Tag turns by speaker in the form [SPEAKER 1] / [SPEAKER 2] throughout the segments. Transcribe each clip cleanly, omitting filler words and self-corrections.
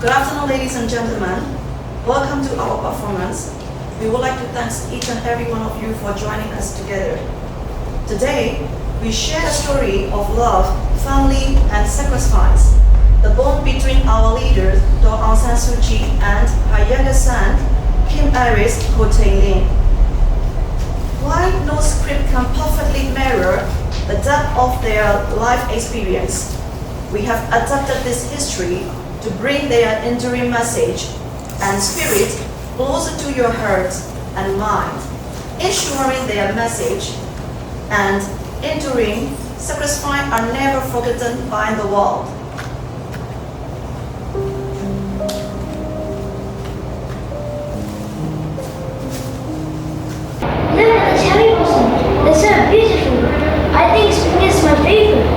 [SPEAKER 1] Good afternoon, ladies and gentlemen. Welcome to our performance. We would like to thank each and every one of you for joining us together. Today, we share the story of love, family, and sacrifice, the bond between our leaders, Daw Aung San Suu Kyi, and her younger son, Kim Iris Ho-Teng-Lin. While no script can perfectly mirror the depth of their life experience, we have adapted this history to bring their enduring message and spirit closer to your heart and mind, ensuring their message and enduring sacrifice are never forgotten by the world.
[SPEAKER 2] Look at the cherry blossom. They're so beautiful. I think spring is my favorite.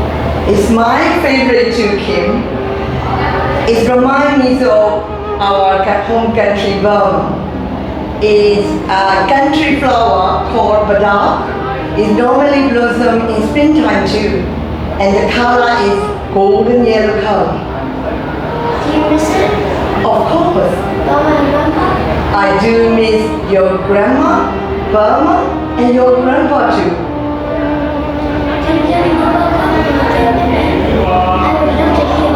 [SPEAKER 3] It's my favorite too, Kim. It reminds me of our home country, Burma. It's a country flower called badak. It normally blossoms in springtime too, and the color is golden yellow color.
[SPEAKER 2] Do you miss it?
[SPEAKER 3] Of course,
[SPEAKER 2] Mama and Grandpa?
[SPEAKER 3] I do miss your grandma, Burma, and your grandpa too.
[SPEAKER 2] Can you tell me more about Grandpa? I would love to hear.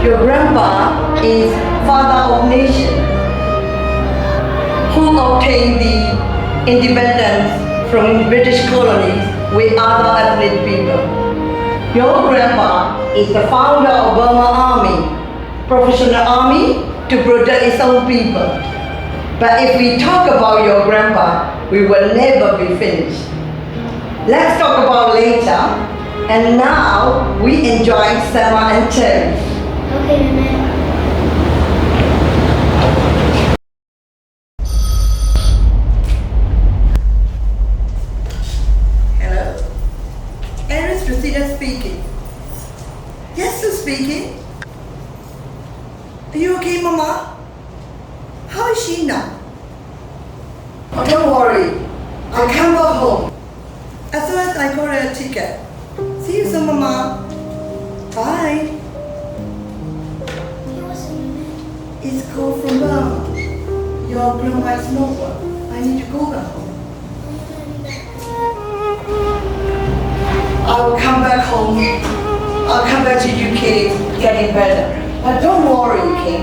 [SPEAKER 3] Your grandpa is father of nation, who obtained the independence from British colonies with other ethnic people. Your grandpa is the founder of Burma Army, professional army to protect its own people. But if we talk about your grandpa, we will never be finished. Let's talk about later. And now we enjoy summer and cherries.
[SPEAKER 2] Okay, Nana.
[SPEAKER 3] Hello? Eris Rosina speaking. Yes, who's speaking? Are you okay, Mama? How is she now? Oh, don't worry. I'll come back home. As soon as I got her a ticket. See you soon, Mama. Bye. It's called from Burma. Your grandma is nowhere. I need to go back home. I will come back home. I'll come back to UK getting better. But don't worry, Kim.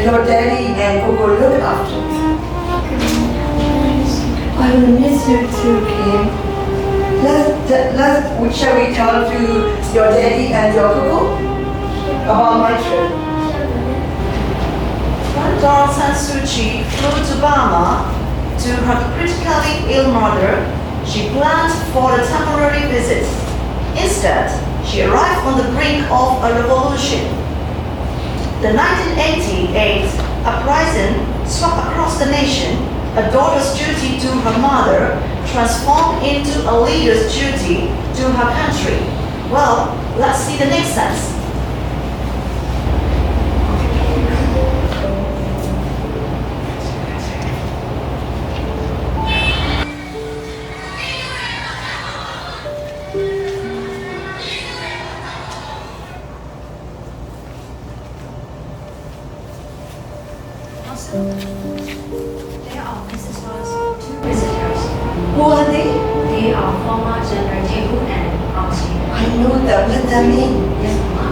[SPEAKER 3] Your daddy and Coco look after you. I will miss you too, Kim. Shall we tell to your daddy and your Coco about my trip?
[SPEAKER 1] When Daw Aung San Suu Kyi flew to Burma to her critically ill mother, she planned for a temporary visit. Instead, she arrived on the brink of a revolution. The 1988 uprising swept across the nation. A daughter's duty to her mother transformed into a leader's duty to her country. Well, let's see the next sense.
[SPEAKER 4] There are Mrs. Ross, two visitors.
[SPEAKER 3] Who are they?
[SPEAKER 4] They are former General Daegu and Roxy.
[SPEAKER 3] I know them. Let them in.
[SPEAKER 4] Yes, Mama.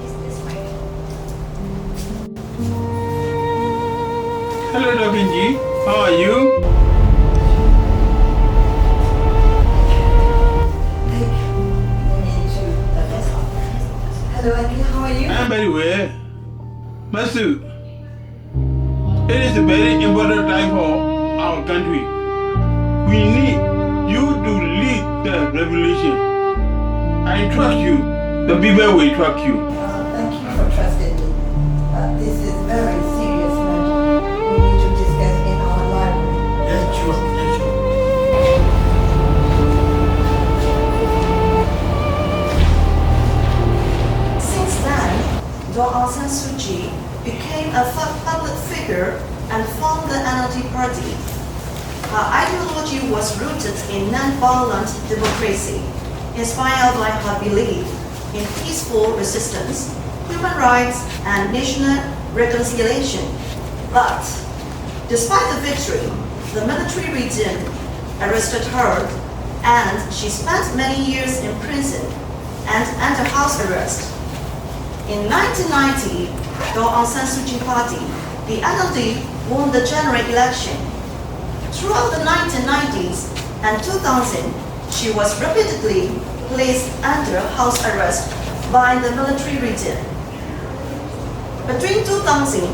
[SPEAKER 4] It's this way.
[SPEAKER 5] Hello, Dokinji. How are you?
[SPEAKER 3] Hello, Auntie. How are you?
[SPEAKER 5] I am very well. Masu, it is a very important time for our country. We need you to lead the revolution. I trust you. The people will trust you.
[SPEAKER 3] Thank you for trusting me. This is very serious matter. We need to discuss in our library.
[SPEAKER 5] Yes, sure.
[SPEAKER 1] Since then, Daw Aung San Suu Kyi became a public figure and formed the NLD party. Her ideology was rooted in non-violent democracy, inspired by her belief in peaceful resistance, human rights, and national reconciliation. But despite the victory, the military regime arrested her, and she spent many years in prison and under house arrest. In 1990, the Aung San Suu Kyi Party, the NLD, won the general election. Throughout the 1990s and 2000, she was repeatedly placed under house arrest by the military regime. Between 2000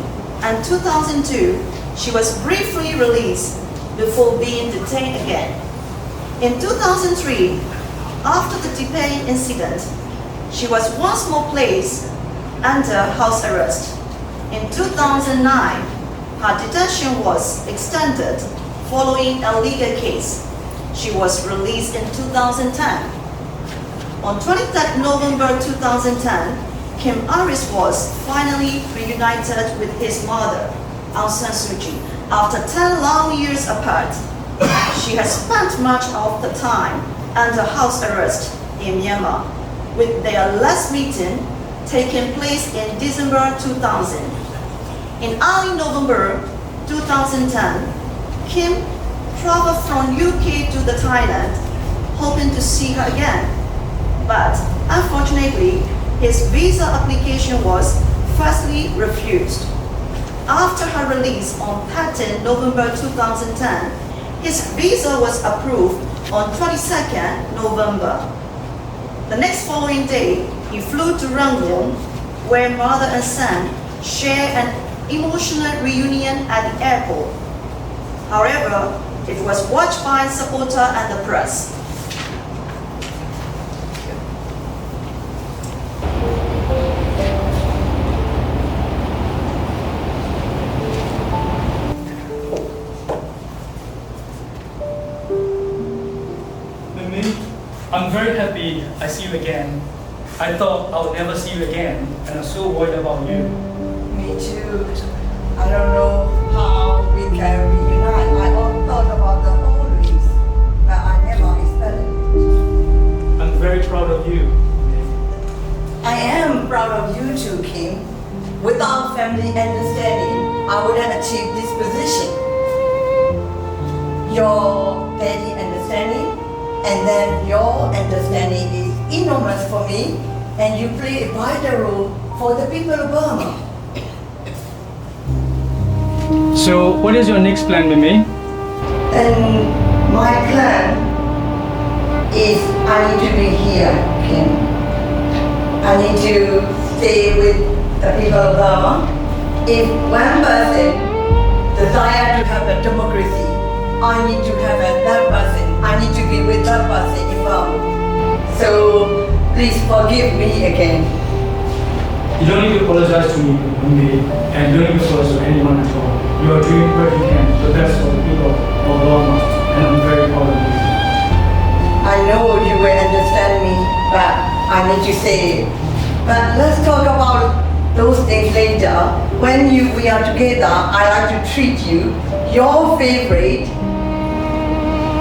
[SPEAKER 1] and 2002, she was briefly released before being detained again. In 2003, after the detain incident, she was once more placed under house arrest. In 2009, her detention was extended following a legal case. She was released in 2010. On 23 November 2010, Kim Aris was finally reunited with his mother, Aung San Suu Kyi, after 10 long years apart. She has spent much of the time under house arrest in Myanmar, with their last meeting taking place in December 2000. In early November 2010, Kim traveled from UK to the Thailand, hoping to see her again. But unfortunately, his visa application was firstly refused. After her release on 13 November 2010, his visa was approved on 22nd November. The next following day, he flew to Rangoon, where mother and son shared an emotional reunion at the airport. However, it was watched by supporters and the press.
[SPEAKER 6] I'm very happy I see you again. I thought I would never see you again, and I'm so worried about you.
[SPEAKER 3] Me too. I don't know how we can reunite. I all thought about the old days, but I never expected it.
[SPEAKER 6] I'm very proud of you.
[SPEAKER 3] I am proud of you too, Kim. Without family understanding, I wouldn't achieve this position. Your daddy understanding, and then your understanding is enormous for me, and you play a vital role for the people of Burma.
[SPEAKER 6] So, what is your next plan, Mimi?
[SPEAKER 3] And my plan is I need to be here, Kim. I need to stay with the people of Burma. If one person desires to have a democracy, I need to have that person. I need to be with that person in Burma. So please forgive me again.
[SPEAKER 6] You don't need to apologize to me, Mimi, and you don't need to apologize to anyone at all. You are doing what you can, the best for the people of Burma, and I'm very proud of you.
[SPEAKER 3] I know you will understand me, but I need to say it. But let's talk about those things later. When we are together, I like to treat you your favorite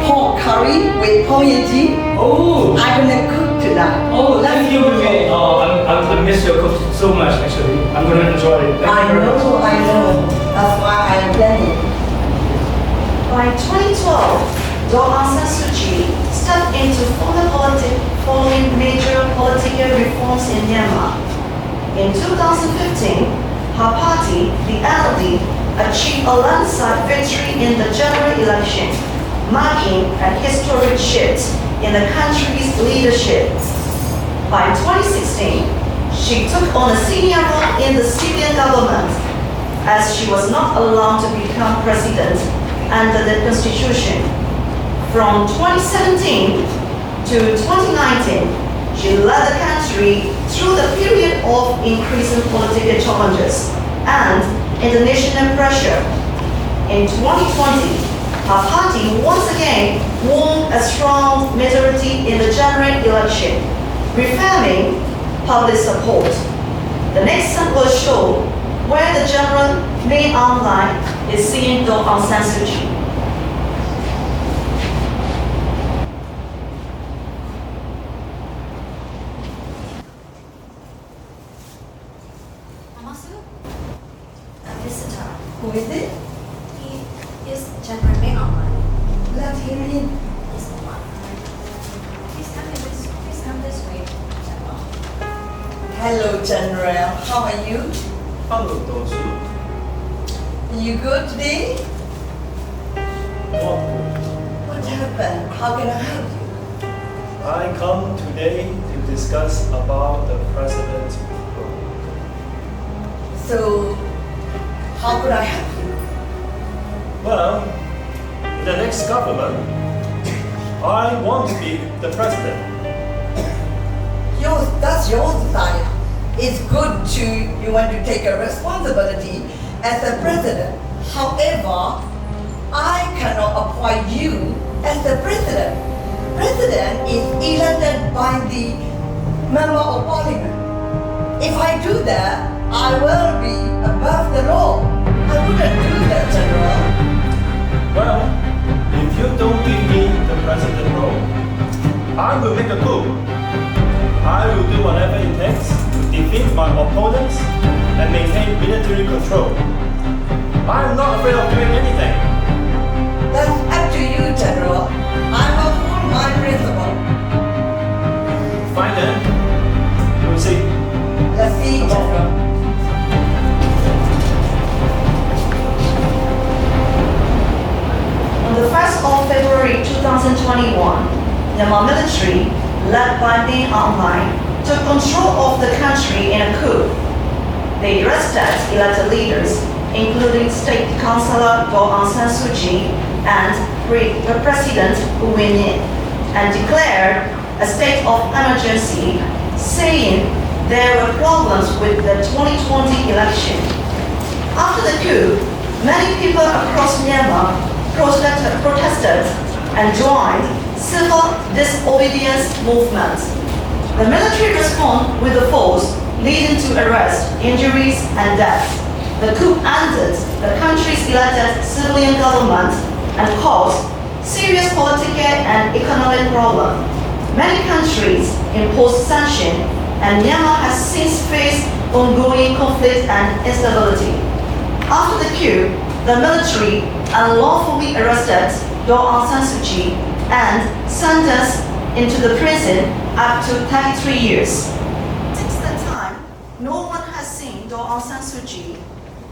[SPEAKER 3] pork curry with ponytail.
[SPEAKER 6] Oh!
[SPEAKER 3] I'm gonna cook tonight.
[SPEAKER 6] Oh, thank you, Mimi. Oh, I miss your cook so much, actually. I'm gonna enjoy it. Thank you very much.
[SPEAKER 3] I know. That's why I'm planning.
[SPEAKER 1] By 2012, Daw Aung San Suu Kyi stepped into foreign politics following major political reforms in Myanmar. In 2015, her party, the NLD, achieved a landslide victory in the general election, marking a historic shift in the country's leadership. By 2016, she took on a senior role in the civilian government, as she was not allowed to become president under the constitution. From 2017 to 2019, she led the country through the period of increasing political challenges and international pressure. In 2020, her party once again won a strong majority in the general election, reaffirming public support. The next slide will show where the general main outline is seeing Daw Aung San Suu Kyi.
[SPEAKER 3] Who is it?
[SPEAKER 4] He is General Myanmar.
[SPEAKER 3] Let him in.
[SPEAKER 4] Please come this way, General.
[SPEAKER 3] Hello, General. How are you?
[SPEAKER 7] Hello, Dosu.
[SPEAKER 3] You good today?
[SPEAKER 7] What?
[SPEAKER 3] What happened? How can I help you?
[SPEAKER 7] I come today to discuss about the president's role.
[SPEAKER 3] So, how could I help you?
[SPEAKER 7] Well, in the next government, I want to be the president.
[SPEAKER 3] That's your desire. It's good you want to take a responsibility as a president. However, I cannot appoint you as the president. President is elected by the member of parliament. If I do that, I will be above the law. I wouldn't do that, General.
[SPEAKER 7] Well, if you don't give me the president role, I will make a coup. I will do whatever it takes to defeat my opponents and maintain military control. I am not afraid of doing anything.
[SPEAKER 3] That's up to you, General. I will hold my principle.
[SPEAKER 7] Fine then. We'll see.
[SPEAKER 3] Let's see,
[SPEAKER 7] Come on.
[SPEAKER 3] General.
[SPEAKER 1] On the 1st of February 2021, Myanmar military, led by Min Aung Hlaing, took control of the country in a coup. They arrested elected leaders, including State Councillor Daw Aung San Suu Kyi and President Hu Min, and declared a state of emergency, saying there were problems with the 2020 election. After the coup, many people across Myanmar protested and joined civil disobedience movements. The military responded with the force, leading to arrests, injuries, and deaths. The coup ended the country's elected civilian government and caused serious political and economic problems. Many countries imposed sanctions, and Myanmar has since faced ongoing conflict and instability. After the coup, the military unlawfully arrested Daw Aung San Suu Kyi and sentenced into the prison up to 33 years. Since that time, no one has seen Daw Aung San Suu Kyi,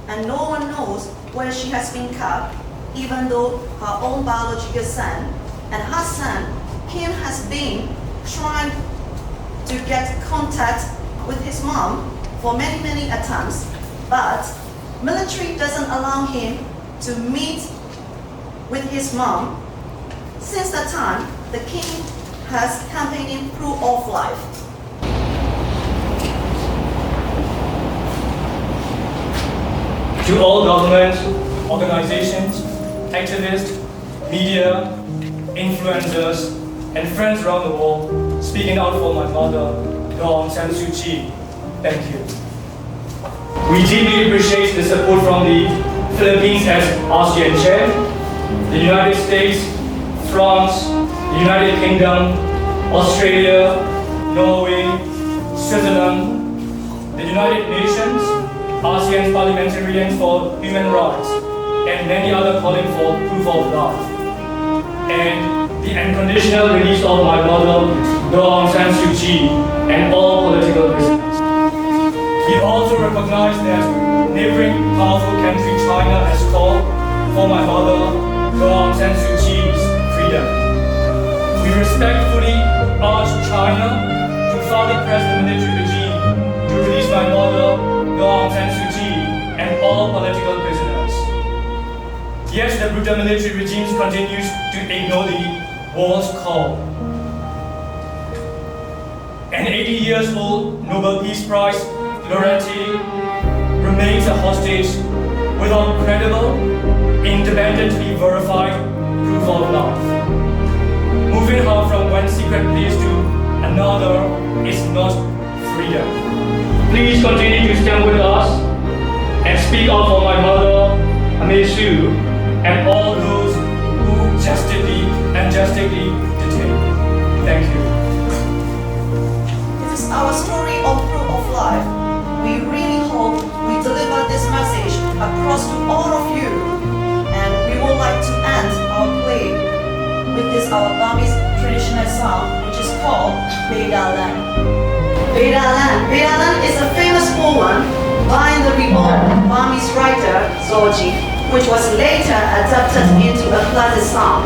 [SPEAKER 1] and no one knows where she has been kept, even though her own biological son and her son, Kim, has been trying to get contact with his mom for many attempts, but military doesn't allow him to meet with his mom. Since that time, the king has campaigning Proof of Life.
[SPEAKER 6] To all governments, organizations, activists, media, influencers, and friends around the world, speaking out for my mother, Daw Aung San Suu Kyi, thank you. We deeply appreciate the support from the Philippines as ASEAN chair, the United States, France, the United Kingdom, Australia, Norway, Switzerland, the United Nations, ASEAN Parliamentarians for Human Rights, and many other calling for proof of love. And the unconditional release of my mother, Daw Aung San Suu Kyi, and all political prisoners. We also recognize that neighboring powerful country China has called for my mother, Daw Aung San Suu Kyi's freedom. We respectfully urge China to further press the military regime to release my mother, Daw Aung San Suu Kyi, and all political prisoners. Yet the brutal military regime continues to ignore the world's call. An 80-year-old Nobel Peace Prize laureate remains a hostage without credible, independently verified proof of love. Moving her from one secret place to another is not freedom. Please continue to stand with us and speak out for my mother, Aimee Suu, and all those who justly and unjustly detained. Thank you.
[SPEAKER 1] This is our story of Proof of Life. We really hope we deliver this message across to all of Vedalan is a famous poem by the reborn Burmese writer Zoji, which was later adapted into a classic song.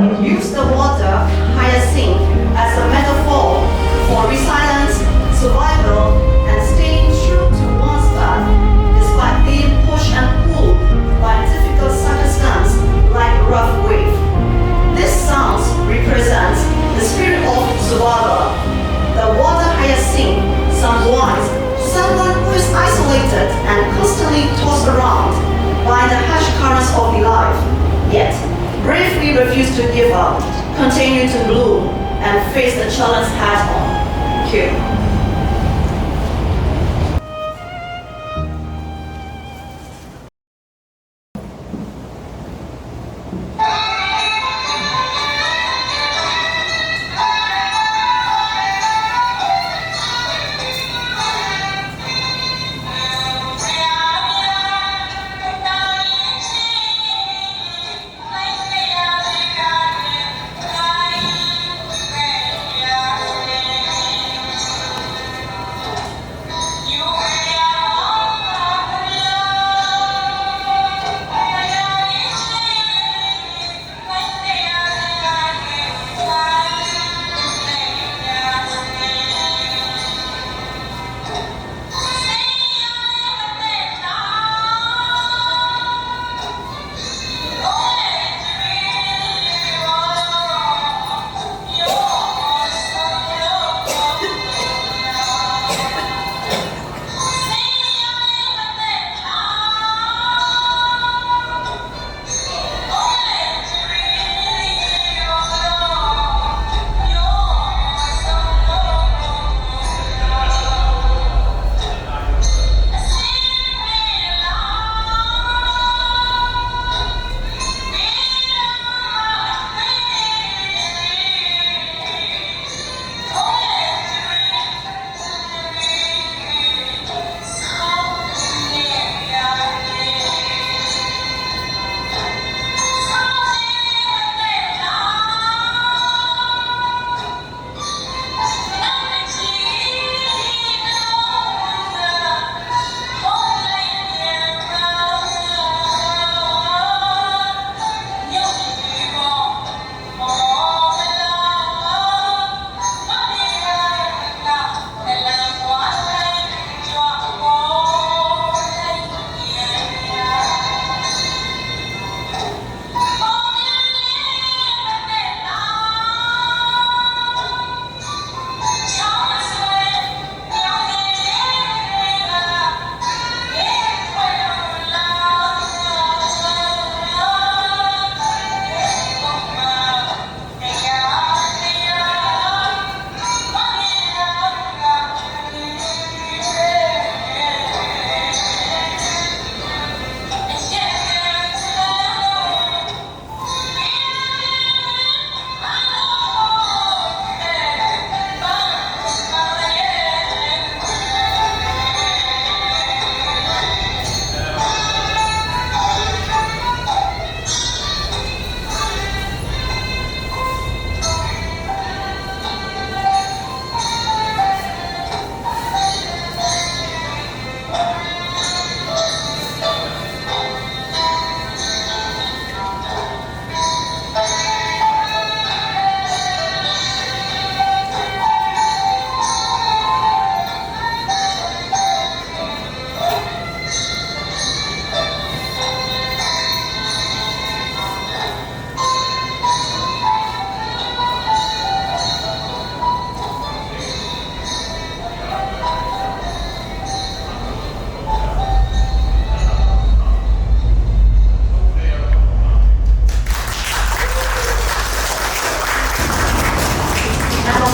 [SPEAKER 1] It used the water hyacinth as a metaphor for resilience, survival, and staying true to one's path despite being pushed and pulled by difficult circumstances like a rough wave. This song represents the spirit of survival. The water hyacinth symbolize someone who is isolated and constantly tossed around by the harsh currents of life, yet bravely refuse to give up, continue to bloom, and face the challenge head on. Thank you.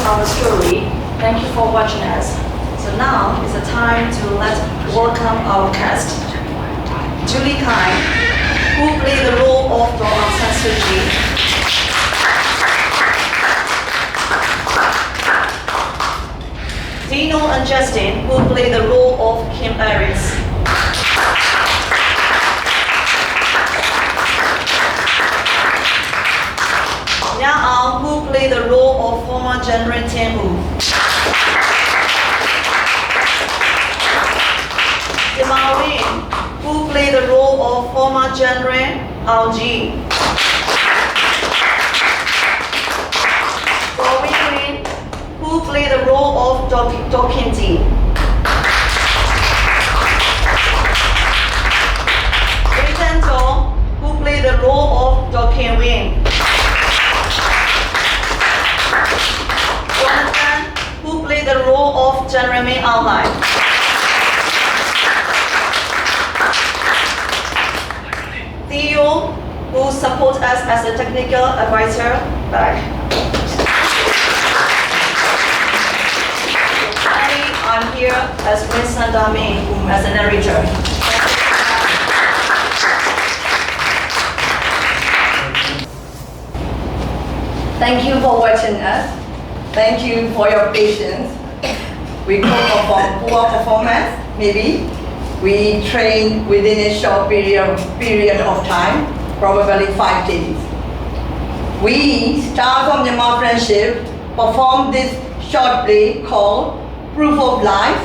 [SPEAKER 1] Our story. Thank you for watching us. So now is the time to let's welcome our guest, Julie Kai, who played the role of Aung San Suu Kyi. Dino and Justin, who played the role of Kim Aris. Who played the role of former General Temple. former General LG. Bobby Green, who played the role of Dokinti. Britain Tong, who played the role of Dokin Wing. Jonathan, who played the role of Jeremy Outline. Theo, who supports us as a technical advisor back. Finally, I'm here as Winston Dami as a narrator.
[SPEAKER 3] Thank you for watching us. Thank you for your patience. We could perform poor performance, maybe. We trained within a short period of time, probably 5 days. We, Stars of Myanmar Friendship, performed this short play called Proof of Life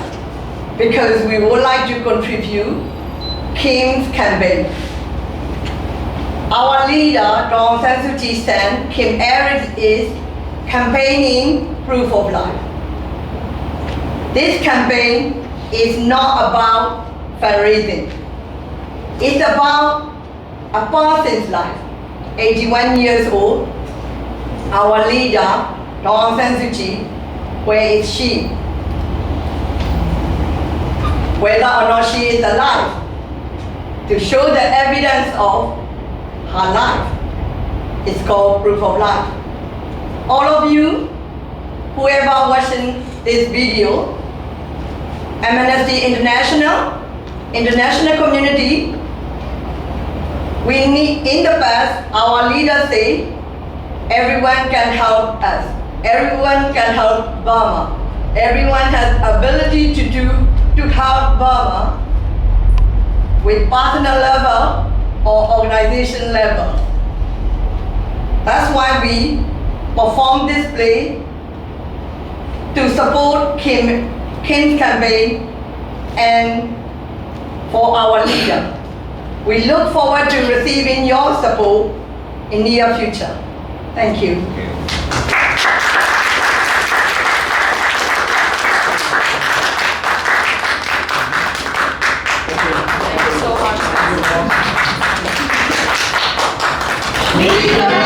[SPEAKER 3] because we would like to contribute Kim's campaign. Our leader, Dawn San Suu Kyi stand, Kim Aris, is campaigning Proof of Life. This campaign is not about fundraising. It's about a person's life. 81 years old, our leader, Dawn San Suu Kyi, where is she? Whether or not she is alive, to show the evidence of her life. It's called Proof of Life. All of you, whoever watching this video, Amnesty International, international community, we need, in the past, our leaders say, everyone can help us. Everyone can help Burma. Everyone has ability to help Burma with personal level or organization level. That's why we perform this play to support Kim's campaign and for our leader. We look forward to receiving your support in near future. Thank you.
[SPEAKER 1] Thank you so much.